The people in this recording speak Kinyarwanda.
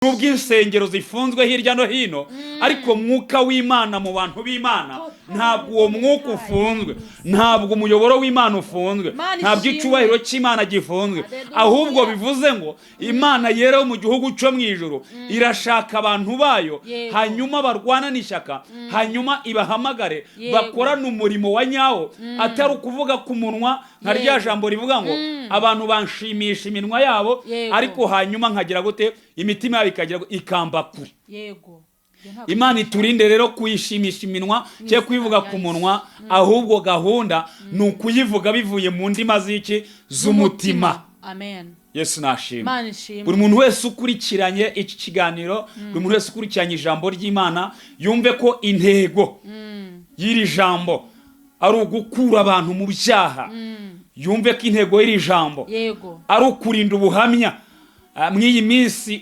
nubwo insengero zifunzwe hirya no hino ariko mwuka w'Imana mu bantu b'Imana ntabwo uwo mwuka ufunzwe, ntabwo umuyoboro w'Imana ufunzwe, ntabwo icubahiro cy'Imana gifunzwe, ahubwo bivuze ngo Imana yera mu gihugu cyo mwijuru irashaka abantu bayo, hanyuma barwana n'ishyaka, hanyuma ibahamagare bakorana umurimo wa nyawo, atari ukuvuga ku munwa nka rya jambo rivuga ngo abantu banshimisha iminwa yabo ariko hanyuma nkagira gute imitima yabo ikagira ikamba kure. Yego. Imana iturinde rero kuyishimisha iminwa cyo kwivuga ku munwa, ahubwo gahunda ni ukuyivuga bivuye mu ndima z'iki z'umutima. Amen. Yesu nashimwe. Imana ishimwe. Buri muntu wese ukurikiranye iki kiganiro, buri muntu wese ukurikiranye ijambo ry'Imana yumve ko intego y'iri jambo ari ugukura abantu mu byaha. Yumve ko intego y'iri jambo Yego. ari ukurinda ubuhamya mw'iyi minsi